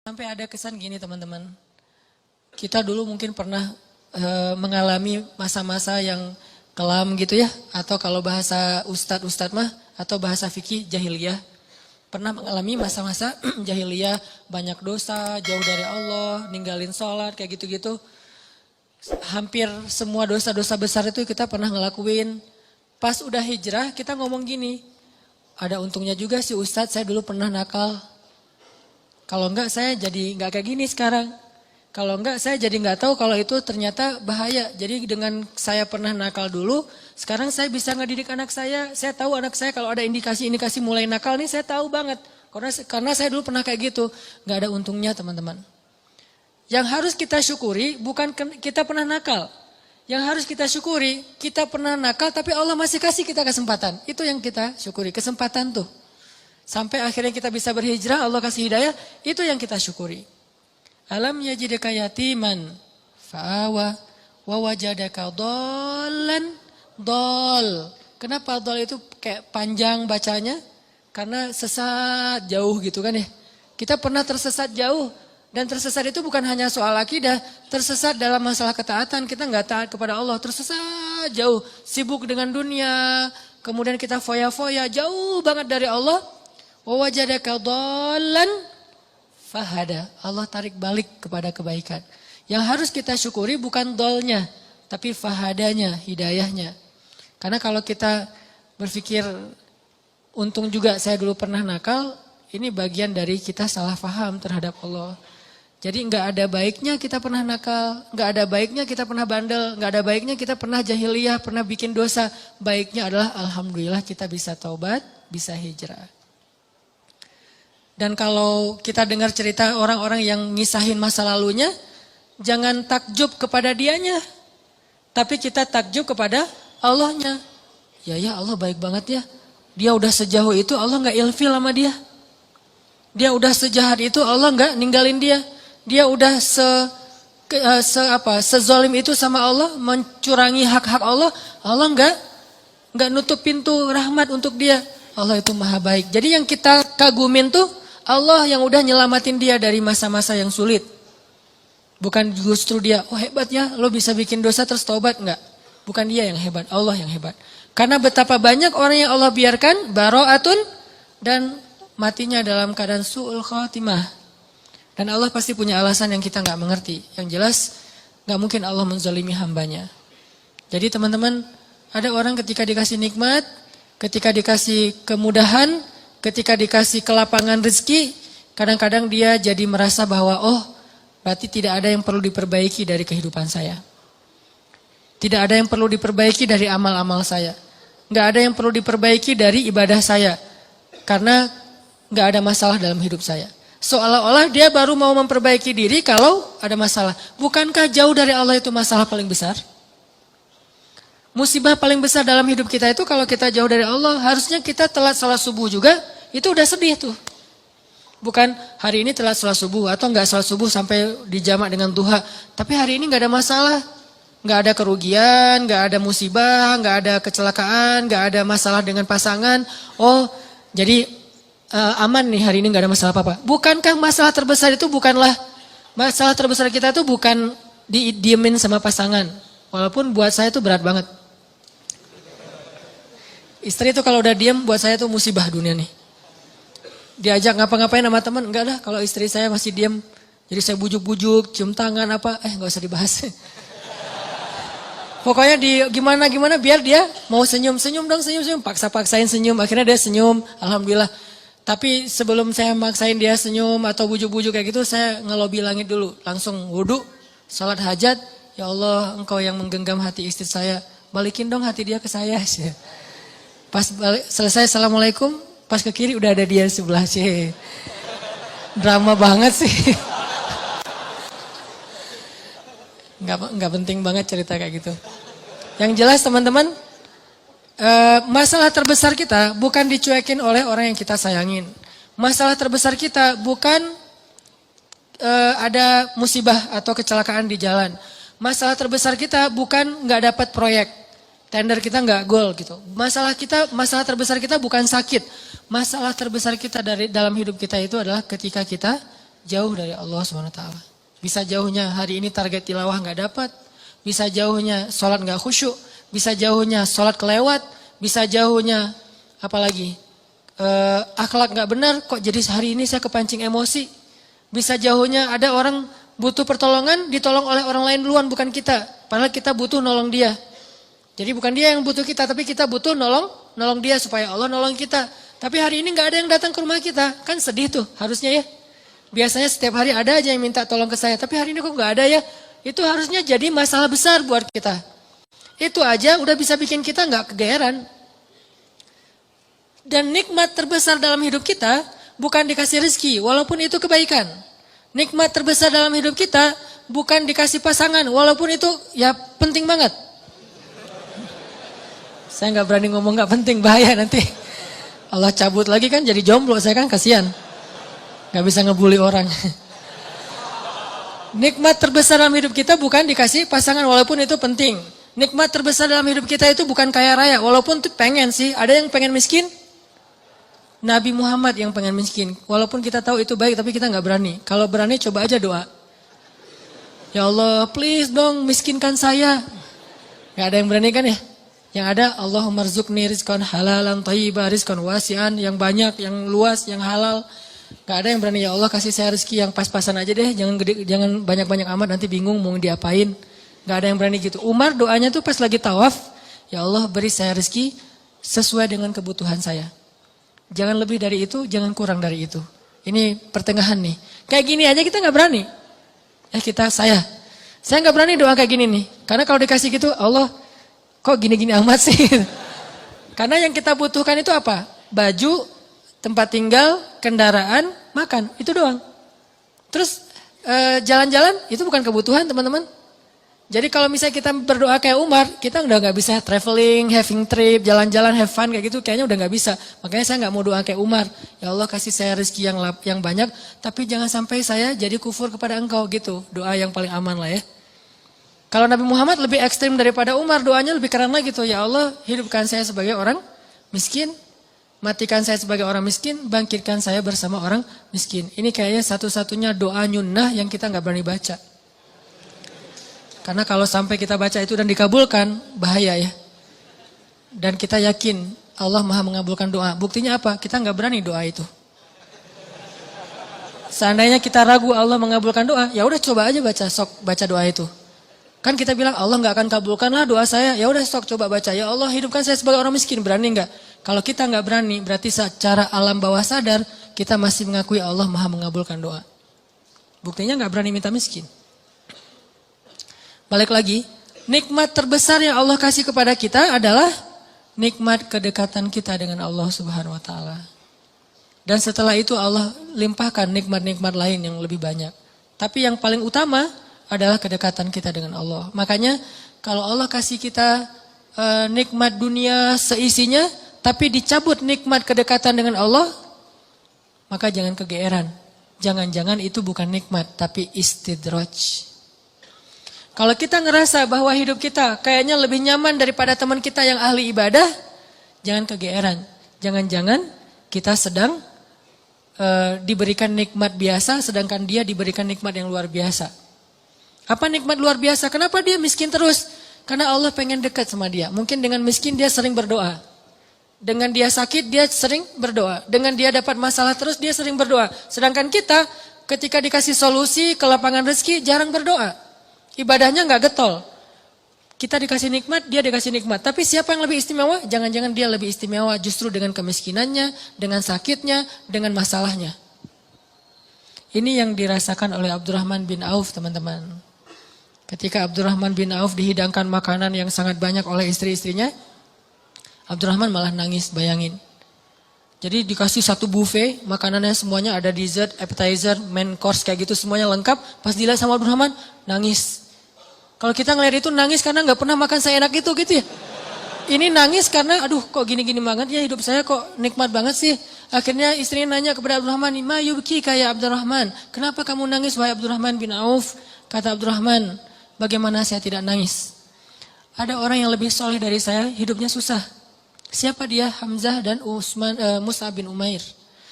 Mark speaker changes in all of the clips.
Speaker 1: Sampai ada kesan gini teman-teman, kita dulu mungkin pernah mengalami masa-masa yang kelam gitu ya, atau kalau bahasa ustadz mah, atau bahasa fikih jahiliyah, pernah mengalami masa-masa jahiliyah, banyak dosa, jauh dari Allah, ninggalin sholat, kayak gitu-gitu. Hampir semua dosa-dosa besar itu kita pernah ngelakuin. Pas udah hijrah kita ngomong gini, ada untungnya juga sih ustadz, saya dulu pernah nakal. Kalau enggak saya jadi enggak kayak gini sekarang. Kalau enggak saya jadi enggak tahu kalau itu ternyata bahaya. Jadi dengan saya pernah nakal dulu, sekarang saya bisa ngedidik anak saya. Saya tahu anak saya kalau ada indikasi-indikasi mulai nakal nih, saya tahu banget. Karena saya dulu pernah kayak gitu. Enggak ada untungnya teman-teman. Yang harus kita syukuri bukan kita pernah nakal. Yang harus kita syukuri, kita pernah nakal tapi Allah masih kasih kita kesempatan. Itu yang kita syukuri, kesempatan tuh. Sampai akhirnya kita bisa berhijrah, Allah kasih hidayah, itu yang kita syukuri. Alam yajidaka yatiman fa'awa wa wajadaka dhallan dhal. Kenapa dhal itu kayak panjang bacanya? Karena sesat jauh gitu kan ya. Kita pernah tersesat jauh, dan tersesat itu bukan hanya soal akidah, tersesat dalam masalah ketaatan, kita nggak taat kepada Allah, tersesat jauh, sibuk dengan dunia, kemudian kita foya-foya jauh banget dari Allah. Wajadaka dhallan fahada. Allah tarik balik kepada kebaikan. Yang harus kita syukuri bukan dhalnya, tapi fahadanya, hidayahnya. Karena kalau kita berpikir untung juga saya dulu pernah nakal, ini bagian dari kita salah faham terhadap Allah. Jadi enggak ada baiknya kita pernah nakal, enggak ada baiknya kita pernah bandel, enggak ada baiknya kita pernah jahiliyah, pernah bikin dosa. Baiknya adalah alhamdulillah kita bisa taubat, bisa hijrah. Dan kalau kita dengar cerita orang-orang yang ngisahin masa lalunya, jangan takjub kepada dianya, tapi kita takjub kepada Allahnya. Ya Allah baik banget ya, dia udah sejauh itu Allah gak ilfil sama dia. Dia udah sejahat itu Allah gak ninggalin dia. Dia udah sezolim itu sama Allah, mencurangi hak-hak Allah, Allah gak nutup pintu rahmat untuk dia. Allah itu maha baik. Jadi yang kita kagumin tuh Allah yang udah nyelamatin dia dari masa-masa yang sulit. Bukan justru dia, oh hebat ya lo bisa bikin dosa terus taubat, enggak. Bukan dia yang hebat, Allah yang hebat. Karena betapa banyak orang yang Allah biarkan bara'atun dan matinya dalam keadaan su'ul khatimah. Dan Allah pasti punya alasan yang kita enggak mengerti. Yang jelas enggak mungkin Allah menzalimi hambanya. Jadi teman-teman, ada orang ketika dikasih nikmat, ketika dikasih kemudahan, ketika dikasih kelapangan rezeki, kadang-kadang dia jadi merasa bahwa oh berarti tidak ada yang perlu diperbaiki dari kehidupan saya. Tidak ada yang perlu diperbaiki dari amal-amal saya. Nggak ada yang perlu diperbaiki dari ibadah saya. Karena nggak ada masalah dalam hidup saya. Seolah-olah dia baru mau memperbaiki diri kalau ada masalah. Bukankah jauh dari Allah itu masalah paling besar? Musibah paling besar dalam hidup kita itu kalau kita jauh dari Allah, harusnya kita telat salat subuh juga, itu udah sedih tuh. Bukan hari ini telat salat subuh atau enggak salat subuh sampai dijamak dengan duha, tapi hari ini enggak ada masalah. Enggak ada kerugian, enggak ada musibah, enggak ada kecelakaan, enggak ada masalah dengan pasangan. Oh, jadi aman nih hari ini enggak ada masalah apa-apa. Bukankah masalah terbesar itu masalah terbesar kita itu bukan didiemin sama pasangan. Walaupun buat saya itu berat banget. Istri itu kalau udah diem buat saya tuh musibah dunia nih. Diajak ngapa-ngapain sama teman, enggak dah kalau istri saya masih diem. Jadi saya bujuk-bujuk, cium tangan apa, enggak usah dibahas. Pokoknya gimana biar dia mau senyum dong, senyum, paksa-paksain senyum, akhirnya dia senyum, alhamdulillah. Tapi sebelum saya maksain dia senyum atau bujuk-bujuk kayak gitu, saya ngelobi langit dulu, langsung wudu, salat hajat, ya Allah engkau yang menggenggam hati istri saya, balikin dong hati dia ke saya. Pas selesai assalamualaikum, pas ke kiri udah ada dia sebelah sih. Drama banget sih. Nggak penting banget cerita kayak gitu. Yang jelas teman-teman, masalah terbesar kita bukan dicuekin oleh orang yang kita sayangin. Masalah terbesar kita bukan ada musibah atau kecelakaan di jalan. Masalah terbesar kita bukan nggak dapat proyek. Tender kita nggak goal gitu. Masalah terbesar kita bukan sakit. Masalah terbesar kita dalam hidup kita itu adalah ketika kita jauh dari Allah SWT. Bisa jauhnya hari ini target tilawah nggak dapat, bisa jauhnya sholat nggak khusyuk, bisa jauhnya sholat kelewat, bisa jauhnya apalagi akhlak nggak benar, kok jadi hari ini saya kepancing emosi. Bisa jauhnya ada orang butuh pertolongan, ditolong oleh orang lain duluan, bukan kita. Padahal kita butuh nolong dia. Jadi bukan dia yang butuh kita, tapi kita butuh nolong dia supaya Allah nolong kita. Tapi hari ini nggak ada yang datang ke rumah kita, kan sedih tuh harusnya ya. Biasanya setiap hari ada aja yang minta tolong ke saya, tapi hari ini kok nggak ada ya. Itu harusnya jadi masalah besar buat kita. Itu aja udah bisa bikin kita nggak kegeeran. Dan nikmat terbesar dalam hidup kita bukan dikasih rezeki, walaupun itu kebaikan. Nikmat terbesar dalam hidup kita bukan dikasih pasangan, walaupun itu ya penting banget. Saya nggak berani ngomong nggak penting, bahaya nanti. Allah cabut lagi kan jadi jomblo, saya kan kasihan. Nggak bisa ngebully orang. Nikmat terbesar dalam hidup kita bukan dikasih pasangan, walaupun itu penting. Nikmat terbesar dalam hidup kita itu bukan kaya raya, walaupun tuh pengen sih. Ada yang pengen miskin? Nabi Muhammad yang pengen miskin. Walaupun kita tahu itu baik, tapi kita nggak berani. Kalau berani coba aja doa. Ya Allah, please dong miskinkan saya. Gak ada yang berani kan ya? Yang ada Allahumma rzuqni rizqan halalan thayyiban rizqan wasi'an, yang banyak, yang luas, yang halal. Gak ada yang berani, ya Allah kasih saya rezeki yang pas-pasan aja deh, jangan banyak-banyak amat nanti bingung mau diapain. Gak ada yang berani gitu. Umar doanya tuh pas lagi tawaf, ya Allah beri saya rezeki sesuai dengan kebutuhan saya. Jangan lebih dari itu, jangan kurang dari itu. Ini pertengahan nih. Kayak gini aja kita gak berani. Saya gak berani doa kayak gini nih. Karena kalau dikasih gitu, Allah kok gini-gini amat sih. Karena yang kita butuhkan itu apa? Baju, tempat tinggal, kendaraan, makan. Itu doang. Terus jalan-jalan itu bukan kebutuhan teman-teman. Jadi kalau misalnya kita berdoa kayak Umar, kita udah gak bisa traveling, having trip, jalan-jalan, have fun kayak gitu, kayaknya udah gak bisa. Makanya saya gak mau doa kayak Umar. Ya Allah kasih saya rezeki yang banyak, tapi jangan sampai saya jadi kufur kepada Engkau gitu. Doa yang paling aman lah ya. Kalau Nabi Muhammad lebih ekstrim daripada Umar, doanya lebih keren lagi tuh. Ya Allah hidupkan saya sebagai orang miskin, matikan saya sebagai orang miskin, bangkitkan saya bersama orang miskin. Ini kayaknya satu-satunya doa nyunnah yang kita gak berani baca. Karena kalau sampai kita baca itu dan dikabulkan, bahaya ya. Dan kita yakin Allah Maha mengabulkan doa. Buktinya apa? Kita nggak berani doa itu. Seandainya kita ragu Allah mengabulkan doa, ya udah coba aja baca doa itu. Kan kita bilang Allah nggak akan kabulkanlah doa saya. Ya udah coba baca. Ya Allah hidupkan saya sebagai orang miskin, berani nggak? Kalau kita nggak berani, berarti secara alam bawah sadar kita masih mengakui Allah Maha mengabulkan doa. Buktinya nggak berani minta miskin. Balik lagi, nikmat terbesar yang Allah kasih kepada kita adalah nikmat kedekatan kita dengan Allah Subhanahu wa taala. Dan setelah itu Allah limpahkan nikmat-nikmat lain yang lebih banyak. Tapi yang paling utama adalah kedekatan kita dengan Allah. Makanya kalau Allah kasih kita nikmat dunia seisinya, tapi dicabut nikmat kedekatan dengan Allah, maka jangan kegeeran. Jangan-jangan itu bukan nikmat, tapi istidraj. Kalau kita ngerasa bahwa hidup kita kayaknya lebih nyaman daripada teman kita yang ahli ibadah, jangan kegeeran. Jangan-jangan kita sedang diberikan nikmat biasa, sedangkan dia diberikan nikmat yang luar biasa. Apa nikmat luar biasa? Kenapa dia miskin terus? Karena Allah pengen dekat sama dia. Mungkin dengan miskin dia sering berdoa. Dengan dia sakit dia sering berdoa. Dengan dia dapat masalah terus dia sering berdoa. Sedangkan kita ketika dikasih solusi ke lapangan rezeki jarang berdoa. Ibadahnya nggak getol. Kita dikasih nikmat, dia dikasih nikmat. Tapi siapa yang lebih istimewa? Jangan-jangan dia lebih istimewa justru dengan kemiskinannya, dengan sakitnya, dengan masalahnya. Ini yang dirasakan oleh Abdurrahman bin Auf, teman-teman. Ketika Abdurrahman bin Auf dihidangkan makanan yang sangat banyak oleh istri-istrinya, Abdurrahman malah nangis, bayangin. Jadi dikasih satu buffet, makanannya semuanya ada dessert, appetizer, main course kayak gitu semuanya lengkap. Pas dilihat sama Abdurrahman, nangis. Kalau kita ngeliat itu nangis karena nggak pernah makan seenak itu gitu ya. Ini nangis karena aduh kok gini-gini banget ya hidup saya kok nikmat banget sih. Akhirnya istrinya nanya kepada Abdurrahman, "Ma yubki kayak Abdurrahman? Kenapa kamu nangis wahai Abdurrahman bin Auf?" Kata Abdurrahman, "Bagaimana saya tidak nangis? Ada orang yang lebih soleh dari saya, hidupnya susah. Siapa dia? Hamzah dan Mus'ab bin Umair.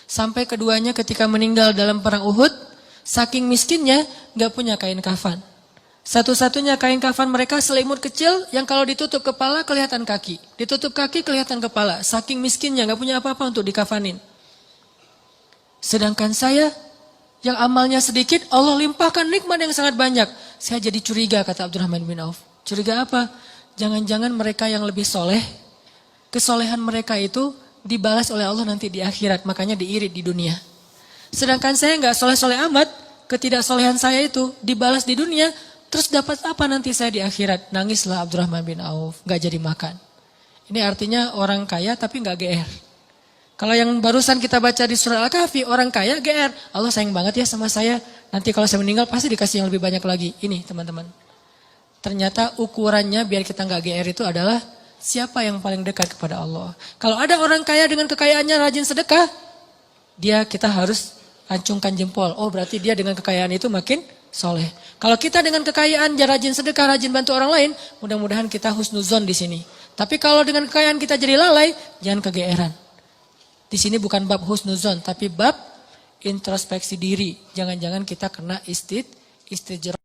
Speaker 1: Sampai keduanya ketika meninggal dalam perang Uhud, Saking miskinnya nggak punya kain kafan. Satu-satunya kain kafan mereka selimut kecil yang kalau ditutup kepala kelihatan kaki. Ditutup kaki kelihatan kepala. Saking miskinnya nggak punya apa-apa untuk dikafanin. Sedangkan saya yang amalnya sedikit Allah limpahkan nikmat yang sangat banyak. Saya jadi curiga kata Abdurrahman bin Auf. Curiga apa? Jangan-jangan mereka yang lebih soleh. Kesolehan mereka itu dibalas oleh Allah nanti di akhirat. Makanya diirit di dunia. Sedangkan saya nggak soleh-soleh amat. Ketidaksolehan saya itu dibalas di dunia. Terus dapat apa nanti saya di akhirat? Nangislah Abdurrahman bin Auf, gak jadi makan. Ini artinya orang kaya tapi gak GR. Kalau yang barusan kita baca di surah Al-Kahfi, orang kaya GR. Allah sayang banget ya sama saya. Nanti kalau saya meninggal pasti dikasih yang lebih banyak lagi. Ini teman-teman. Ternyata ukurannya biar kita gak GR itu adalah siapa yang paling dekat kepada Allah. Kalau ada orang kaya dengan kekayaannya rajin sedekah, kita harus acungkan jempol. Oh berarti dia dengan kekayaan itu makin soleh. Kalau kita dengan kekayaan rajin sedekah, rajin bantu orang lain, mudah-mudahan kita husnuzon di sini. Tapi kalau dengan kekayaan kita jadi lalai, jangan kegeeran. Di sini bukan bab husnuzon, tapi bab introspeksi diri. Jangan-jangan kita kena istijrah.